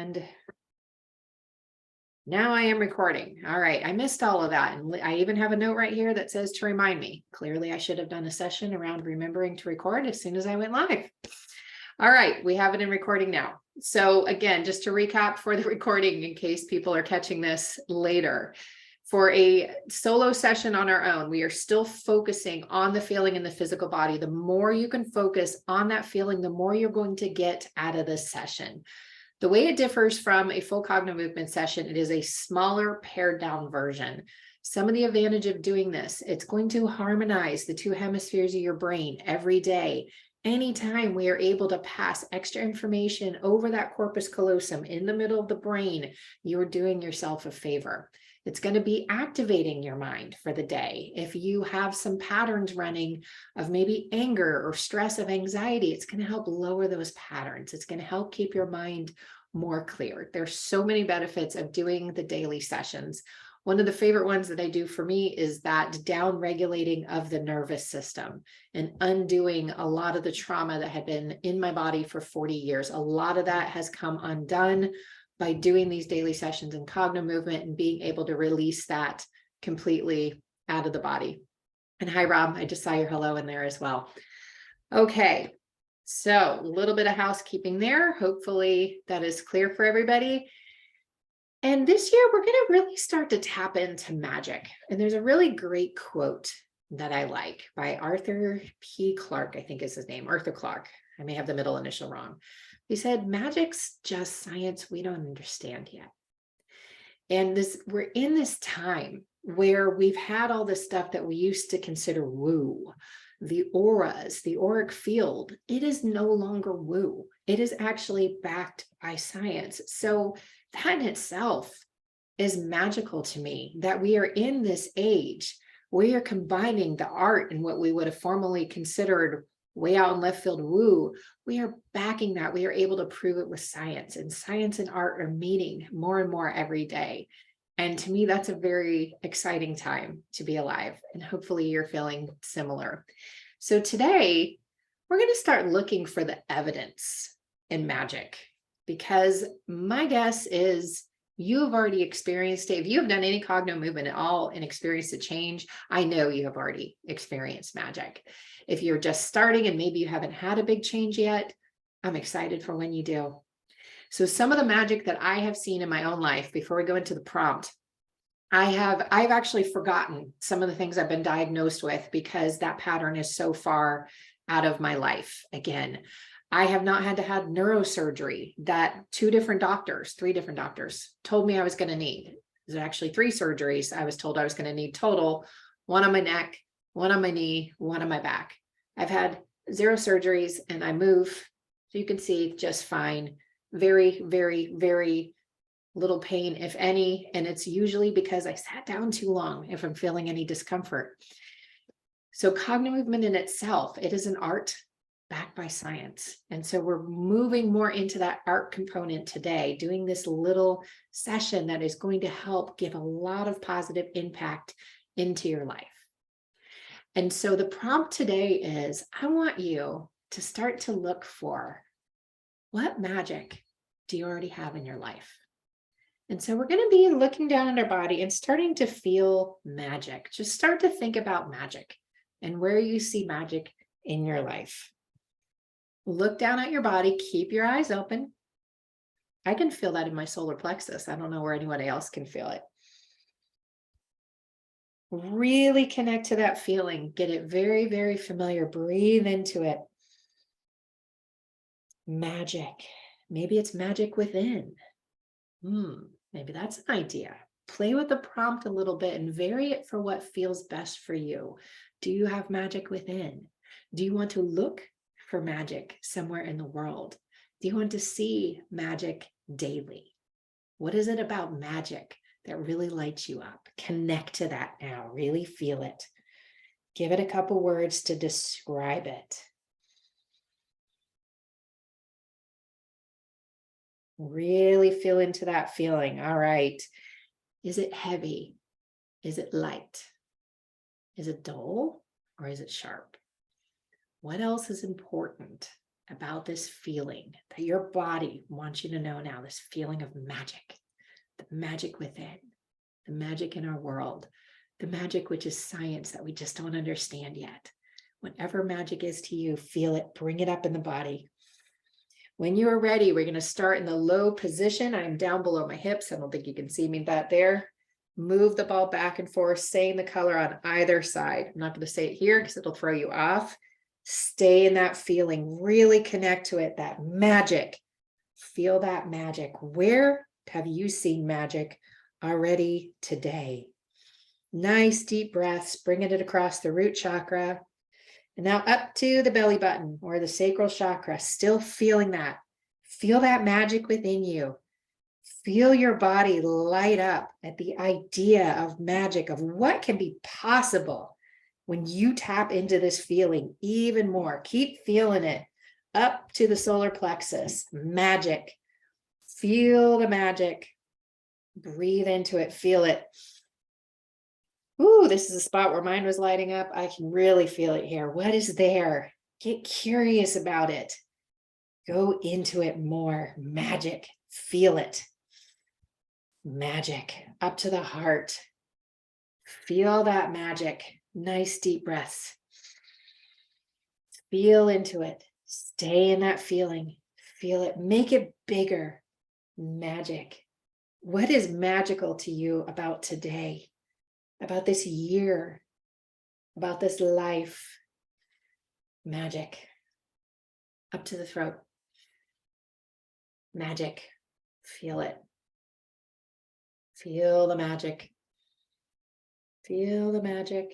And now I am recording. All right. I missed all of that. And I even have a note right here that says to remind me. Clearly, I should have done a session around remembering to record as soon as I went live. All right. We have it in recording now. So again, just to recap for the recording, in case people are catching this later, for a solo session on our own, we are still focusing on the feeling in the physical body. The more you can focus on that feeling, the more you're going to get out of this session. The way it differs from a full cognitive movement session, it is a smaller pared down version. Some of the advantage of doing this, it's going to harmonize the two hemispheres of your brain every day. Anytime we are able to pass extra information over that corpus callosum in the middle of the brain, you're doing yourself a favor. It's going to be activating your mind for the day. If you have some patterns running of maybe anger or stress of anxiety, it's going to help lower those patterns. It's going to help keep your mind more clear. There's so many benefits of doing the daily sessions. One of the favorite ones that I do for me is that down regulating of the nervous system and undoing a lot of the trauma that had been in my body for 40 years. A lot of that has come undone by doing these daily sessions in cognitive movement and being able to release that completely out of the body. And hi, Rob, I just saw your hello in there as well. Okay, so a little bit of housekeeping there. Hopefully that is clear for everybody. And this year we're going to really start to tap into magic. And there's a really great quote that I like by Arthur P. Clarke, I think is his name, Arthur Clarke. I may have the middle initial wrong. He said, magic's just science we don't understand yet. And we're in this time where we've had all this stuff that we used to consider woo, the auras, the auric field. It is no longer woo. It is actually backed by science. So that in itself is magical to me, that we are in this age. We are combining the art and what we would have formerly considered way out in left field woo. We are backing that. We are able to prove it with science, and science and art are meeting more and more every day. And to me, that's a very exciting time to be alive. And hopefully you're feeling similar. So today we're going to start looking for the evidence in magic, because my guess is you have already experienced it. If you have done any cognitive movement at all and experienced a change, I know you have already experienced magic. If you're just starting and maybe you haven't had a big change yet, I'm excited for when you do. So some of the magic that I have seen in my own life, before we go into the prompt, I've actually forgotten some of the things I've been diagnosed with because that pattern is so far out of my life. Again, I have not had to have neurosurgery that three different doctors told me I was going to need. There's actually 3 surgeries I was told I was going to need total, one on my neck, one on my knee, one on my back. I've had 0 surgeries and I move, so you can see, just fine. Very, very, very little pain, if any. And it's usually because I sat down too long if I'm feeling any discomfort. So cognitive movement in itself, it is an art backed by science. And so we're moving more into that art component today, doing this little session that is going to help give a lot of positive impact into your life. And so the prompt today is, I want you to start to look for, what magic do you already have in your life? And so we're going to be looking down at our body and starting to feel magic. Just start to think about magic and where you see magic in your life. Look down at your body, keep your eyes open. I can feel that in my solar plexus. I don't know where anyone else can feel it. Really connect to that feeling. Get it very, very familiar. Breathe into it. Magic. Maybe it's magic within. Maybe that's an idea. Play with the prompt a little bit and vary it for what feels best for you. Do you have magic within? Do you want to look for magic somewhere in the world? Do you want to see magic daily? What is it about magic that really lights you up? Connect to that now. Really feel it. Give it a couple words to describe it. Really feel into that feeling. All right. Is it heavy? Is it light? Is it dull or is it sharp? What else is important? about this feeling that your body wants you to know now, this feeling of magic, the magic within, the magic in our world, the magic which is science that we just don't understand yet. Whatever magic is to you, feel it, bring it up in the body. When you are ready, we're going to start in the low position. I'm down below my hips. I don't think you can see me that there. Move the ball back and forth, saying the color on either side. I'm not going to say it here because it'll throw you off. Stay in that feeling, really connect to it, that magic. Feel that magic. Where have you seen magic already today? Nice deep breaths, bringing it across the root chakra. And now up to the belly button or the sacral chakra, still feeling that. Feel that magic within you. Feel your body light up at the idea of magic, of what can be possible when you tap into this feeling even more. Keep feeling it up to the solar plexus. Magic. Feel the magic. Breathe into it. Feel it. Ooh, this is a spot where mine was lighting up. I can really feel it here. What is there? Get curious about it. Go into it more. Magic. Feel it. Magic. Up to the heart. Feel that magic. Nice deep breaths. Feel into it. Stay in that feeling. Feel it. Make it bigger. Magic. What is magical to you about today? About this year? About this life? Magic. Up to the throat. Magic. Feel it. Feel the magic. Feel the magic.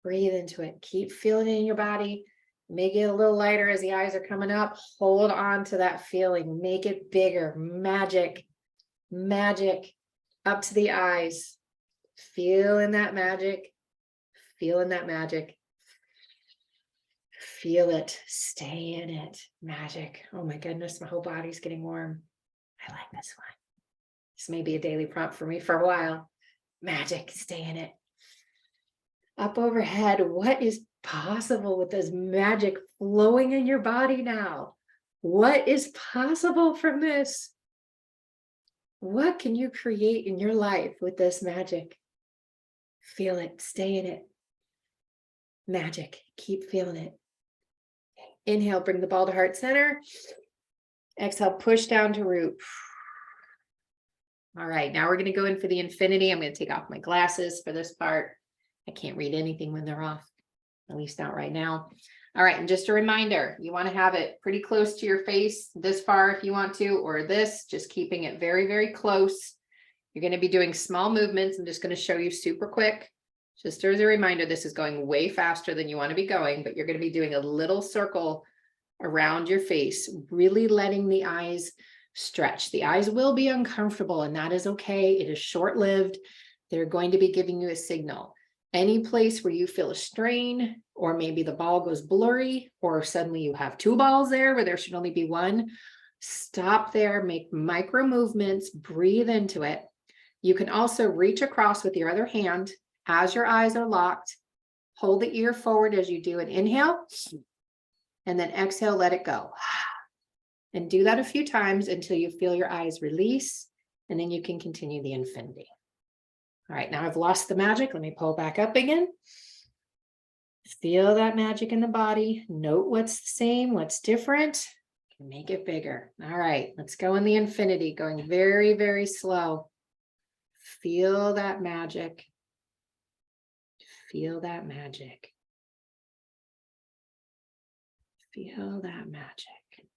Breathe into it. Keep feeling it in your body. Make it a little lighter as the eyes are coming up. Hold on to that feeling. Make it bigger. Magic. Magic. Up to the eyes. Feeling that magic. Feeling that magic. Feel it. Stay in it. Magic. Oh my goodness, my whole body's getting warm. I like this one. This may be a daily prompt for me for a while. Magic. Stay in it. Up overhead, what is possible with this magic flowing in your body now? What is possible from this? What can you create in your life with this magic? Feel it. Stay in it. Magic. Keep feeling it. Inhale, bring the ball to heart center. Exhale, push down to root. All right, now we're going to go in for the infinity. I'm going to take off my glasses for this part. I can't read anything when they're off, at least not right now. All right, and just a reminder, you want to have it pretty close to your face, this far if you want to, or this, just keeping it very, very close. You're going to be doing small movements. I'm just going to show you super quick. Just as a reminder, this is going way faster than you want to be going, but you're going to be doing a little circle around your face, really letting the eyes stretch. The eyes will be uncomfortable, and that is okay. It is short-lived. They're going to be giving you a signal. Any place where you feel a strain, or maybe the ball goes blurry, or suddenly you have two balls there where there should only be one, stop there, make micro movements, breathe into it. You can also reach across with your other hand as your eyes are locked. Hold the ear forward as you do an inhale, and then exhale, let it go. And do that a few times until you feel your eyes release, and then you can continue the infinity. All right, now I've lost the magic. Let me pull back up again. Feel that magic in the body. Note what's the same, what's different. Make it bigger. All right, let's go in the infinity, going very, very slow. Feel that magic. Feel that magic. Feel that magic.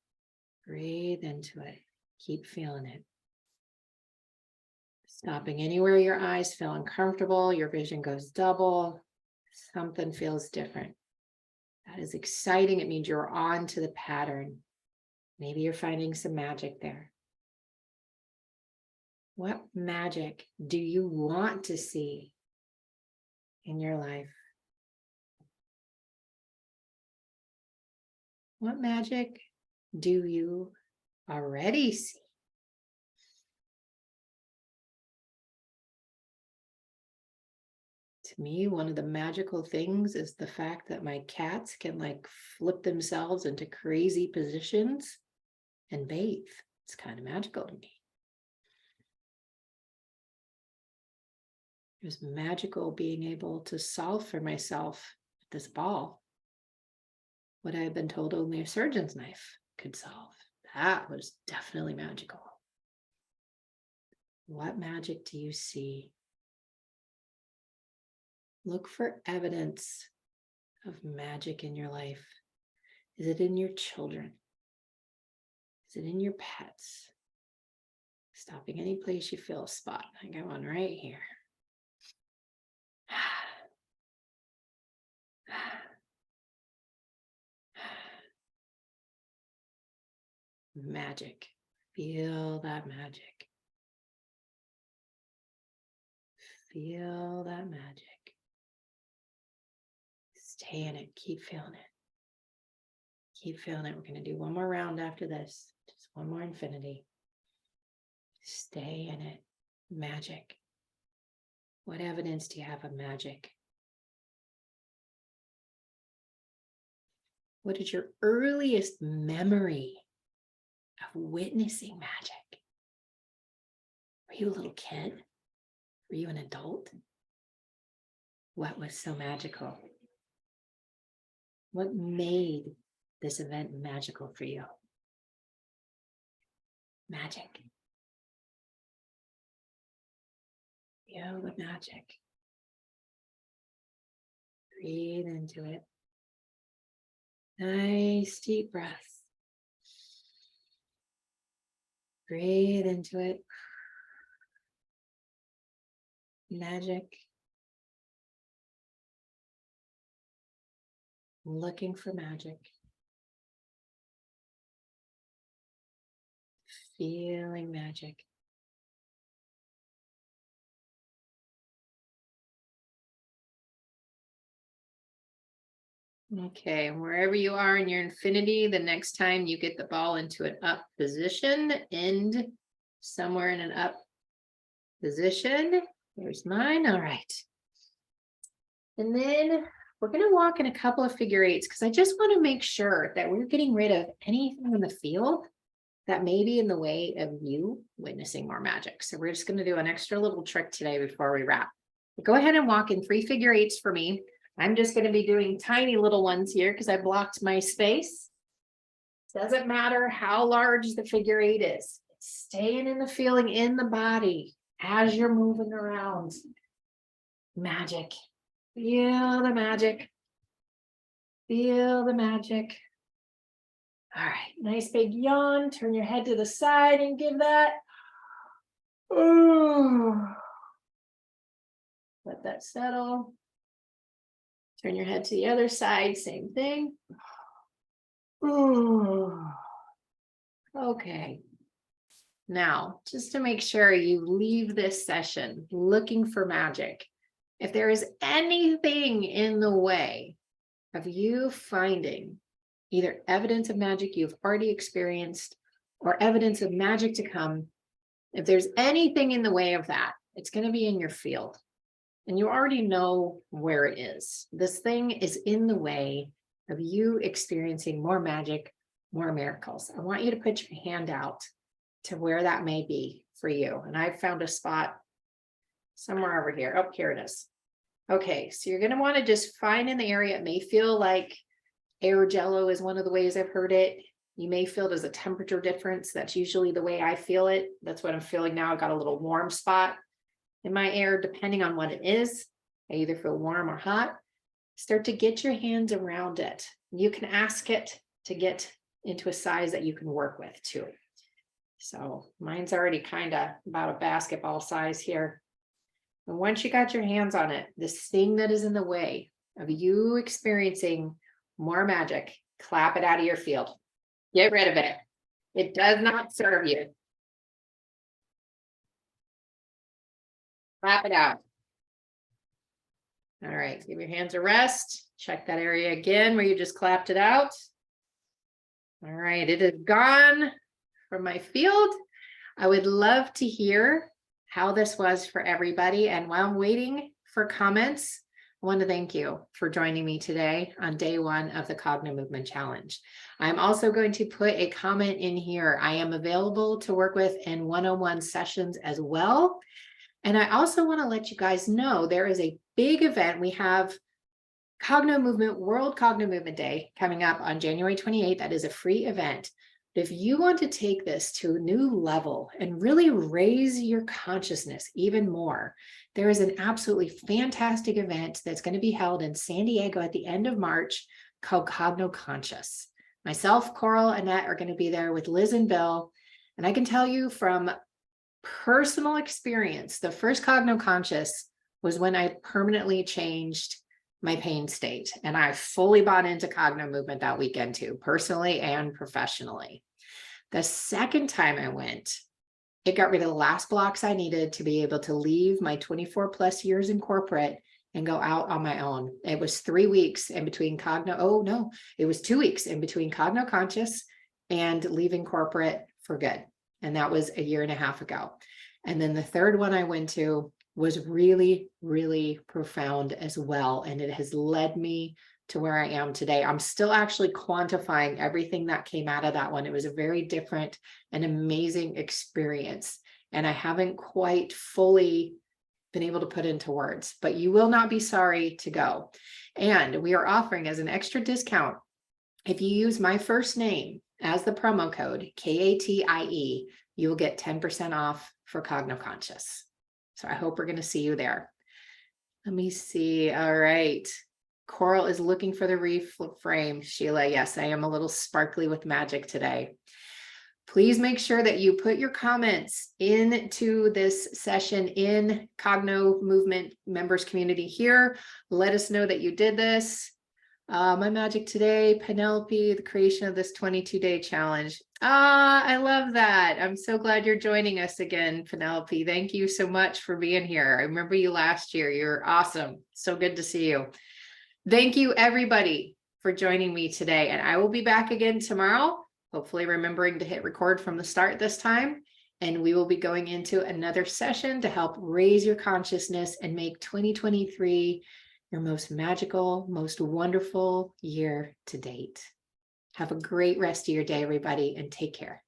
Breathe into it. Keep feeling it. Stopping anywhere your eyes feel uncomfortable, your vision goes double, something feels different. That is exciting. It means you're on to the pattern. Maybe you're finding some magic there. What magic do you want to see in your life? What magic do you already see? To me, one of the magical things is the fact that my cats can like flip themselves into crazy positions and bathe. It's kind of magical to me. It was magical being able to solve for myself this ball what I had been told only a surgeon's knife could solve. That was definitely magical. What magic do you see? Look for evidence of magic in your life. Is it in your children? Is it in your pets? Stopping any place you feel a spot. I got one right here. Magic. Feel that magic. Feel that magic. Stay in it. Keep feeling it. Keep feeling it. We're going to do one more round after this. Just one more infinity. Stay in it. Magic. What evidence do you have of magic? What is your earliest memory of witnessing magic? Were you a little kid? Were you an adult? What was so magical? What made this event magical for you? Magic. Feel the magic. Breathe into it. Nice deep breaths. Breathe into it. Magic. Looking for magic. Feeling magic. Okay, wherever you are in your infinity, the next time you get the ball into an up position, end somewhere in an up position. There's mine. All right. And then we're going to walk in a couple of figure eights because I just want to make sure that we're getting rid of anything in the field that may be in the way of you witnessing more magic. So we're just going to do an extra little trick today before we wrap. Go ahead and walk in 3 figure eights for me. I'm just going to be doing tiny little ones here because I blocked my space. Doesn't matter how large the figure eight is. It's staying in the feeling in the body as you're moving around. Magic. Feel the magic. Feel the magic. All right, nice big yawn. Turn your head to the side and give that. Ooh. Let that settle. Turn your head to the other side, same thing. Ooh. Okay. Now, just to make sure you leave this session looking for magic, if there is anything in the way of you finding either evidence of magic you've already experienced or evidence of magic to come, if there's anything in the way of that, it's going to be in your field. And you already know where it is. This thing is in the way of you experiencing more magic, more miracles. I want you to put your hand out to where that may be for you. And I found a spot somewhere over here. Oh, here it is. Okay, so you're going to want to just find in the area. It may feel like air jello is one of the ways I've heard it. You may feel there's a temperature difference. That's usually the way I feel it. That's what I'm feeling now. I've got a little warm spot in my air, depending on what it is. I either feel warm or hot. Start to get your hands around it. You can ask it to get into a size that you can work with too. So mine's already kind of about a basketball size here. And once you got your hands on it, this thing that is in the way of you experiencing more magic, clap it out of your field. Get rid of it. It does not serve you. Clap it out. All right, give your hands a rest. Check that area again where you just clapped it out. All right, it is gone from my field. I would love to hear how this was for everybody. And while I'm waiting for comments, I want to thank you for joining me today on day 1 of the Cogno Movement Challenge. I'm also going to put a comment in here. I am available to work with in one-on-one sessions as well. And I also want to let you guys know there is a big event. We have Cogno Movement, World Cogno Movement Day coming up on January 28th. That is a free event. But if you want to take this to a new level and really raise your consciousness even more, there is an absolutely fantastic event that's going to be held in San Diego at the end of March called Cogno Conscious. Myself, Coral, Annette are going to be there with Liz and Bill. And I can tell you from personal experience, the first Cogno Conscious was when I permanently changed my pain state. And I fully bought into Cogno Movement that weekend too, personally and professionally. The second time I went, it got rid of the last blocks I needed to be able to leave my 24 plus years in corporate and go out on my own. It was 3 weeks in between it was 2 weeks in between Cogno Conscious and leaving corporate for good. And that was a year and a half ago. And then the third one I went to was really, really profound as well. And it has led me to where I am today. I'm still actually quantifying everything that came out of that one. It was a very different and amazing experience. And I haven't quite fully been able to put into words, but you will not be sorry to go. And we are offering as an extra discount, if you use my first name as the promo code, KATIE, you will get 10% off for Cogno Conscious. So I hope we're going to see you there. Let me see. All right. Coral is looking for the reframe. Sheila, yes, I am a little sparkly with magic today. Please make sure that you put your comments into this session in Cogno Movement members community here. Let us know that you did this. My magic today, Penelope, the creation of this 22-day challenge. I love that. I'm so glad you're joining us again, Penelope. Thank you so much for being here. I remember you last year. You're awesome. So good to see you. Thank you, everybody, for joining me today. And I will be back again tomorrow, hopefully remembering to hit record from the start this time. And we will be going into another session to help raise your consciousness and make 2023 your most magical, most wonderful year to date. Have a great rest of your day, everybody, and take care.